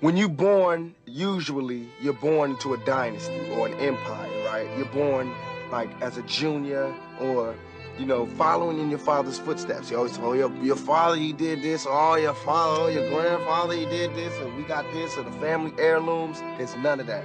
When you're born, usually you're born into a dynasty or an empire, right? You're born like as a junior or, you know, following in your father's footsteps. You always say, oh, your father, he did this, or oh, your father, oh, your grandfather, he did this, and we got this, or the family heirlooms. There's none of that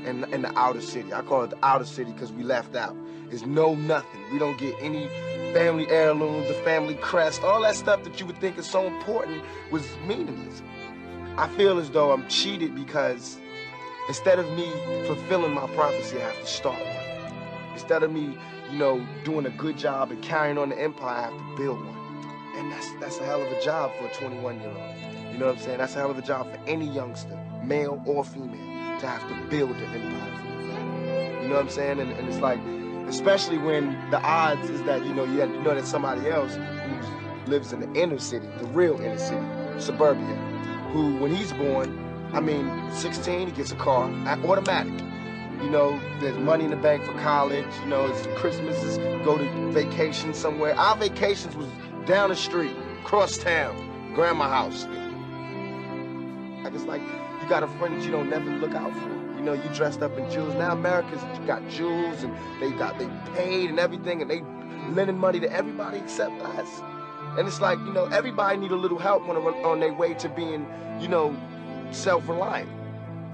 in the outer city. I call it the outer city because we left out. There's no nothing. We don't get any family heirlooms, the family crest, all that stuff that you would think is so important was meaningless. I feel as though I'm cheated because instead of me fulfilling my prophecy, I have to start one. Instead of me, you know, doing a good job and carrying on the empire, I have to build one. And that's a hell of a job for a 21-year-old. You know what I'm saying? That's a hell of a job for any youngster, male or female, to have to build an empire for your family. You know what I'm saying? And it's like, especially when the odds is that, you know that somebody else who lives in the inner city, the real inner city, suburbia, who, when he's born, 16, he gets a car, automatic. You know, there's money in the bank for college, you know, it's Christmases, go to vacation somewhere. Our vacations was down the street, across town, grandma's house. It's like, you got a friend that you don't never look out for. You know, you dressed up in jewels. Now America's got jewels and they paid and everything, and they lending money to everybody except us. And it's like, you know, everybody need a little help on their way to being, you know, self-reliant.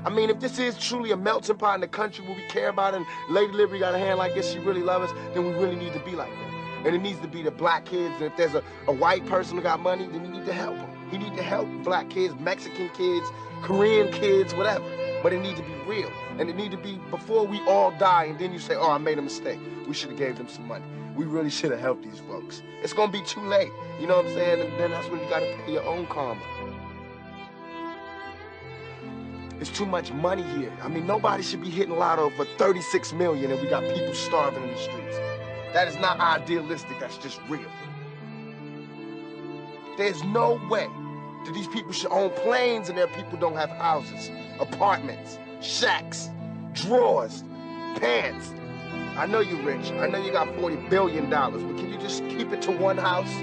I mean, if this is truly a melting pot in the country where we care about it and Lady Liberty got a hand like this, she really loves us, then we really need to be like that. And it needs to be the black kids, and if there's a white person who got money, then you need to help them. You need to help black kids, Mexican kids, Korean kids, whatever. But it needs to be real. And it need to be before we all die, and then you say, oh, I made a mistake. We should have gave them some money. We really should have helped these folks. It's gonna be too late. You know what I'm saying? And then that's when you gotta pay your own karma. It's too much money here. I mean, nobody should be hitting lotto for 36 million and we got people starving in the streets. That is not idealistic, that's just real. There's no way that these people should own planes and their people don't have houses, apartments, shacks, drawers, pants. I know you're rich. I know you got $40 billion, but can you just keep it to one house?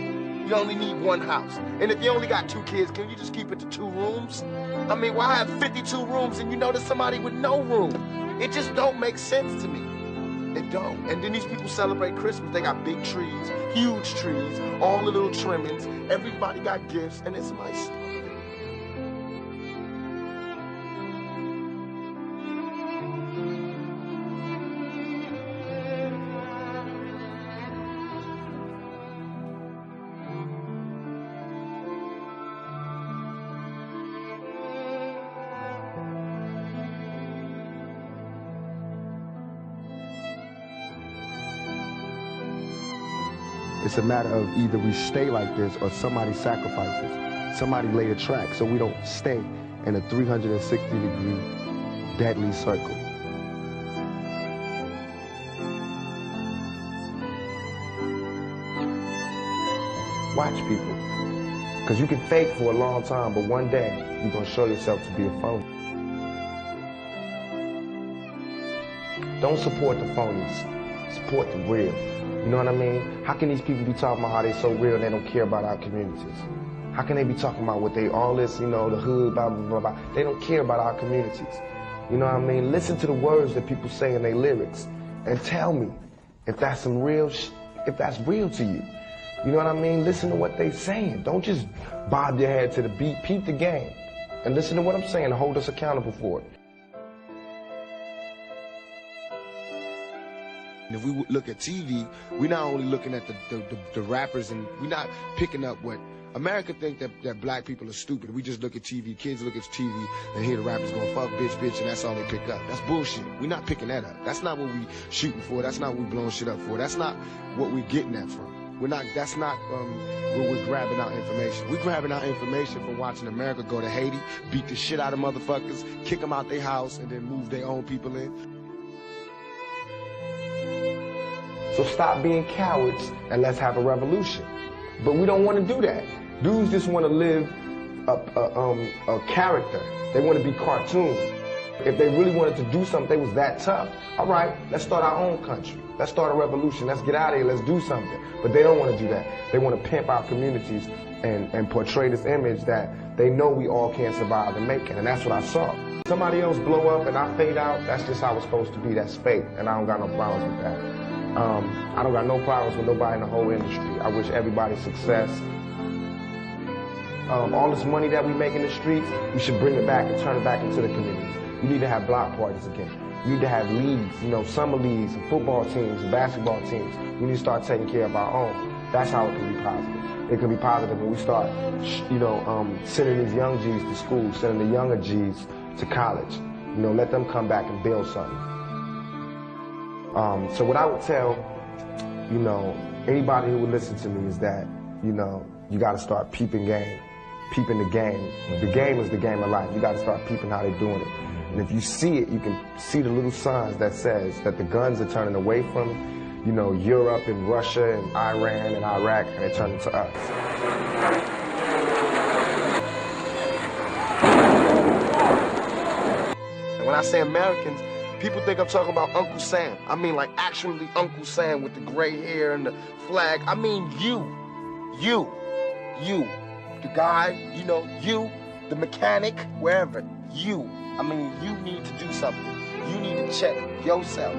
You only need one house. And if you only got 2 kids, can you just keep it to 2 rooms? I mean, why have 52 rooms and you know there's somebody with no room? It just don't make sense to me. It don't. And then these people celebrate Christmas. They got big trees, huge trees, all the little trimmings. Everybody got gifts, and it's my story. It's a matter of either we stay like this or somebody sacrifices. Somebody lay a track so we don't stay in a 360-degree deadly circle. Watch people. Because you can fake for a long time, but one day you're going to show yourself to be a phony. Don't support the phonies. Support the real. You know what I mean? How can these people be talking about how they so real and they don't care about our communities? How can they be talking about what they, all this, you know, the hood, blah, blah, blah, blah. They don't care about our communities. You know what I mean? Listen to the words that people say in their lyrics and tell me if that's some real, if that's real to you. You know what I mean? Listen to what they saying. Don't just bob your head to the beat. Peep the game. And listen to what I'm saying and hold us accountable for it. If we look at TV, we're not only looking at the rappers, and we're not picking up what America think that black people are stupid. We just look at TV, kids look at TV and hear the rappers going fuck, bitch, and that's all they pick up. That's bullshit. We're not picking that up. That's not what we shooting for. That's not what we blowing shit up for. That's not what we're getting that from. We're not, that's not where we're grabbing our information. We're grabbing our information from watching America go to Haiti, beat the shit out of motherfuckers, kick them out their house, and then move their own people in. So stop being cowards and let's have a revolution. But we don't want to do that. Dudes just want to live a character. They want to be cartoon. If they really wanted to do something, they was that tough. All right, let's start our own country. Let's start a revolution. Let's get out of here. Let's do something. But they don't want to do that. They want to pimp our communities and portray this image that they know we all can't survive and make it. And that's what I saw. Somebody else blow up and I fade out, that's just how it's supposed to be. That's fate. And I don't got no problems with that. I don't got no problems with nobody in the whole industry. I wish everybody success. All this money that we make in the streets, we should bring it back and turn it back into the communities. We need to have block parties again. We need to have leagues, you know, summer leagues, and football teams, and basketball teams. We need to start taking care of our own. That's how it can be positive. It can be positive when we start, you know, sending these young G's to school, sending the younger G's to college. You know, let them come back and build something. So what I would tell, you know, anybody who would listen to me is that, you know, you got to start peeping game. Peeping the game. The game is the game of life. You got to start peeping how they're doing it. And if you see it, you can see the little signs that says that the guns are turning away from, you know, Europe and Russia and Iran and Iraq, and they're turning to us. And when I say Americans, people think I'm talking about Uncle Sam. I mean, like, actually Uncle Sam with the gray hair and the flag. I mean you, the guy, you know, you, the mechanic, wherever, you. I mean, you need to do something. You need to check yourself.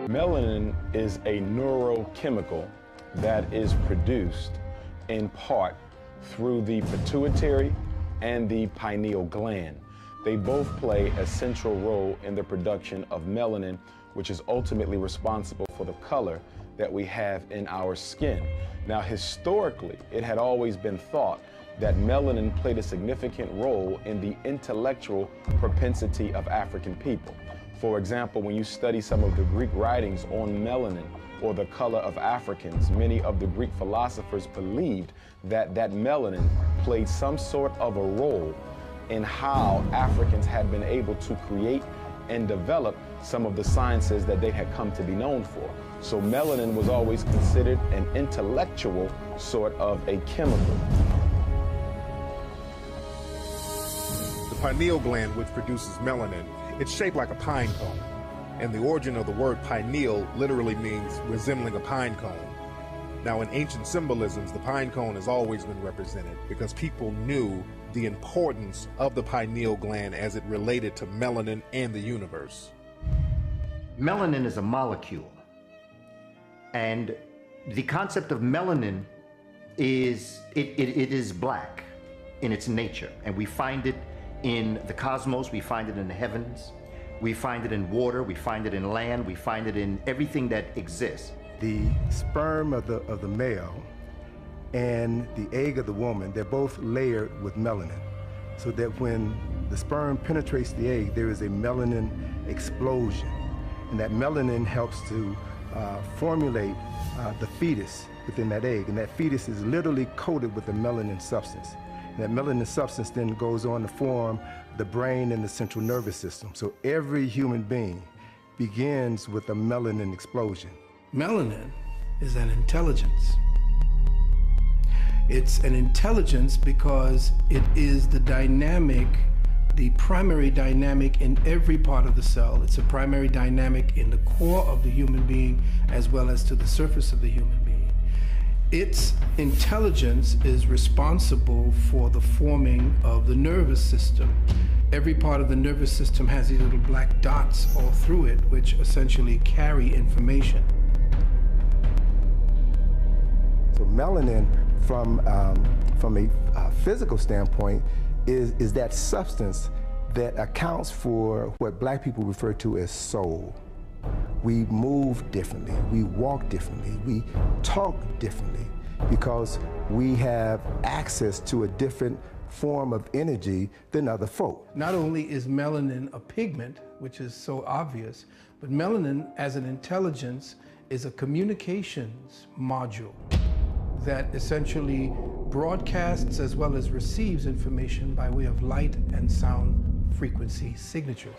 Melanin is a neurochemical that is produced in part through the pituitary and the pineal gland. They both play a central role in the production of melanin, which is ultimately responsible for the color that we have in our skin. Now, historically, it had always been thought that melanin played a significant role in the intellectual propensity of African people. For example, when you study some of the Greek writings on melanin or the color of Africans, many of the Greek philosophers believed that melanin played some sort of a role in how Africans had been able to create and develop some of the sciences that they had come to be known for. So melanin was always considered an intellectual sort of a chemical. The pineal gland, which produces melanin, it's shaped like a pine cone. And the origin of the word pineal literally means resembling a pine cone. Now, in ancient symbolisms, the pine cone has always been represented because people knew the importance of the pineal gland as it related to melanin and the universe. Melanin is a molecule. And the concept of melanin is, it is black in its nature. And we find it in the cosmos, we find it in the heavens, we find it in water, we find it in land, we find it in everything that exists. The sperm of the male and the egg of the woman, they're both layered with melanin. So that when the sperm penetrates the egg, there is a melanin explosion. And that melanin helps to formulate the fetus within that egg. And that fetus is literally coated with a melanin substance. And that melanin substance then goes on to form the brain and the central nervous system. So every human being begins with a melanin explosion. Melanin is an intelligence. It's an intelligence because it is the dynamic, the primary dynamic in every part of the cell. It's a primary dynamic in the core of the human being as well as to the surface of the human being. Its intelligence is responsible for the forming of the nervous system. Every part of the nervous system has these little black dots all through it, which essentially carry information. So melanin, from a physical standpoint, is that substance that accounts for what black people refer to as soul. We move differently, we walk differently, we talk differently because we have access to a different form of energy than other folk. Not only is melanin a pigment, which is so obvious, but melanin as an intelligence is a communications module that essentially broadcasts as well as receives information by way of light and sound frequency signatures.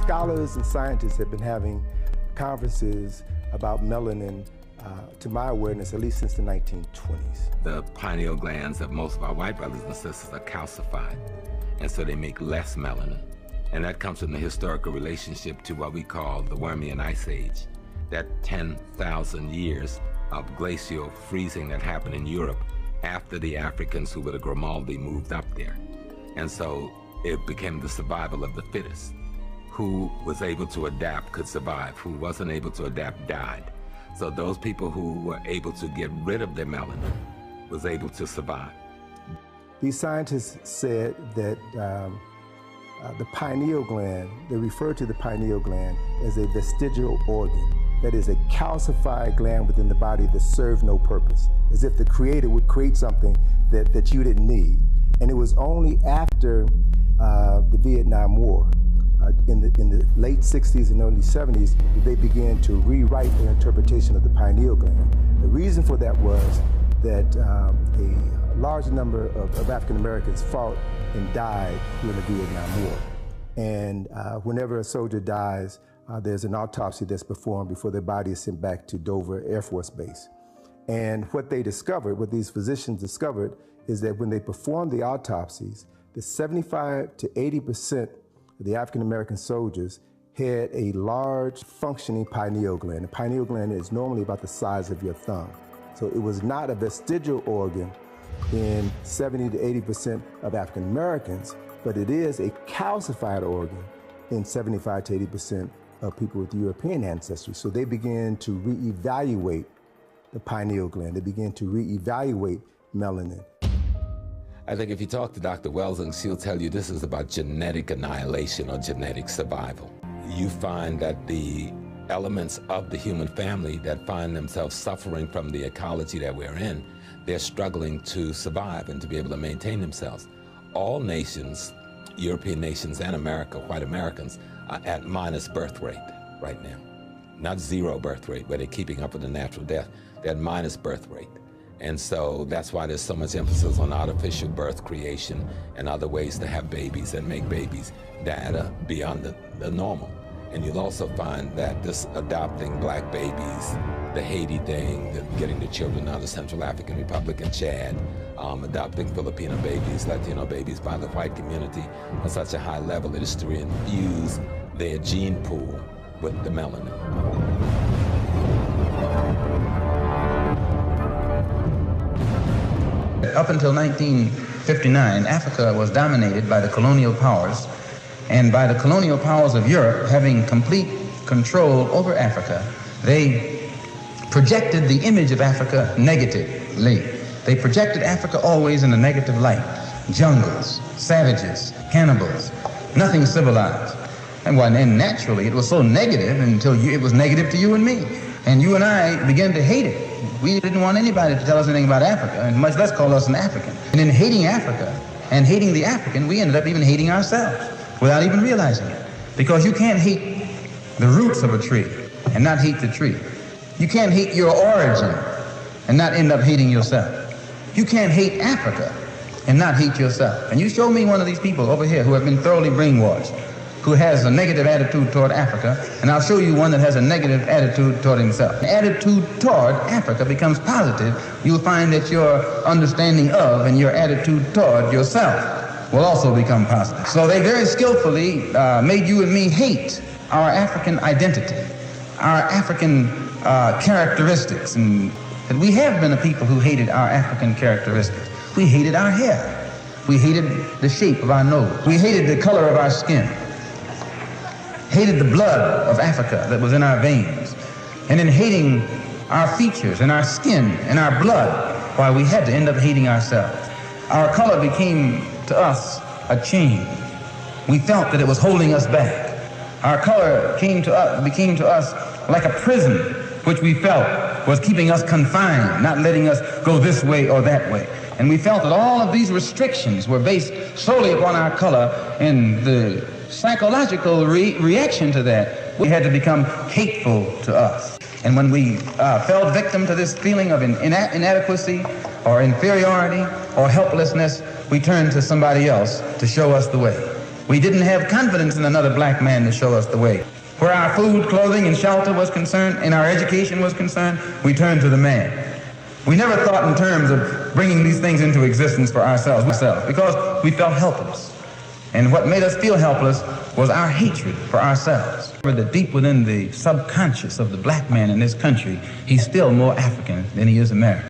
Scholars and scientists have been having conferences about melanin, to my awareness, at least since the 1920s. The pineal glands of most of our white brothers and sisters are calcified, and so they make less melanin. And that comes from the historical relationship to what we call the Permian Ice Age, that 10,000 years of glacial freezing that happened in Europe after the Africans who were the Grimaldi moved up there. And so it became the survival of the fittest. Who was able to adapt could survive. Who wasn't able to adapt died. So those people who were able to get rid of their melanin was able to survive. These scientists said that the pineal gland, they refer to the pineal gland as a vestigial organ. That is a calcified gland within the body that serves no purpose, as if the creator would create something that you didn't need. And it was only after the Vietnam War, in the late 60s and early 70s, that they began to rewrite their interpretation of the pineal gland. The reason for that was that a large number of African Americans fought and died during the Vietnam War. And whenever a soldier dies, there's an autopsy that's performed before their body is sent back to Dover Air Force Base. And what they discovered, what these physicians discovered, is that when they performed the autopsies, the 75 to 80% of the African American soldiers had a large functioning pineal gland. The pineal gland is normally about the size of your thumb. So it was not a vestigial organ in 70 to 80% of African Americans, but it is a calcified organ in 75 to 80% of people with European ancestry. So they began to reevaluate the pineal gland. They began to reevaluate melanin. I think if you talk to Dr. Welsing, she'll tell you this is about genetic annihilation or genetic survival. You find that the elements of the human family that find themselves suffering from the ecology that we're in, they're struggling to survive and to be able to maintain themselves. All nations, European nations and America, white Americans, are at minus birth rate right now. Not zero birth rate, where they're keeping up with the natural death. They're at minus birth rate. And so that's why there's so much emphasis on artificial birth creation and other ways to have babies and make babies that are beyond the normal. And you'll also find that this adopting black babies, the Haiti thing, getting the children out of Central African Republic and Chad, adopting Filipino babies, Latino babies by the white community on such a high level, it is to infuse their gene pool with the melanin. Up until 1959, Africa was dominated by the colonial powers, and by the colonial powers of Europe having complete control over Africa, they projected the image of Africa negatively. They projected Africa always in a negative light. Jungles, savages, cannibals, nothing civilized. And naturally, it was so negative until it was negative to you and me. And you and I began to hate it. We didn't want anybody to tell us anything about Africa, and much less call us an African. And in hating Africa and hating the African, we ended up even hating ourselves without even realizing it. Because you can't hate the roots of a tree and not hate the tree. You can't hate your origin and not end up hating yourself. You can't hate Africa and not hate yourself. And you show me one of these people over here who have been thoroughly brainwashed, who has a negative attitude toward Africa, and I'll show you one that has a negative attitude toward himself. The attitude toward Africa becomes positive. You'll find that your understanding of and your attitude toward yourself will also become positive. So they very skillfully made you and me hate our African identity, our African characteristics. And we have been a people who hated our African characteristics. We hated our hair. We hated the shape of our nose. We hated the color of our skin. Hated the blood of Africa that was in our veins. And in hating our features and our skin and our blood, why we had to end up hating ourselves. Our color became to us a chain. We felt that it was holding us back. Our color became to us like a prison, which we felt was keeping us confined, not letting us go this way or that way. And we felt that all of these restrictions were based solely upon our color, and the psychological reaction to that, we had to become hateful to us. And when we fell victim to this feeling of inadequacy or inferiority or helplessness, we turned to somebody else to show us the way. We didn't have confidence in another black man to show us the way. Where our food, clothing, and shelter was concerned, and our education was concerned, we turned to the man. We never thought in terms of bringing these things into existence for ourselves because we felt helpless. And what made us feel helpless was our hatred for ourselves. That deep within the subconscious of the black man in this country, he's still more African than he is American.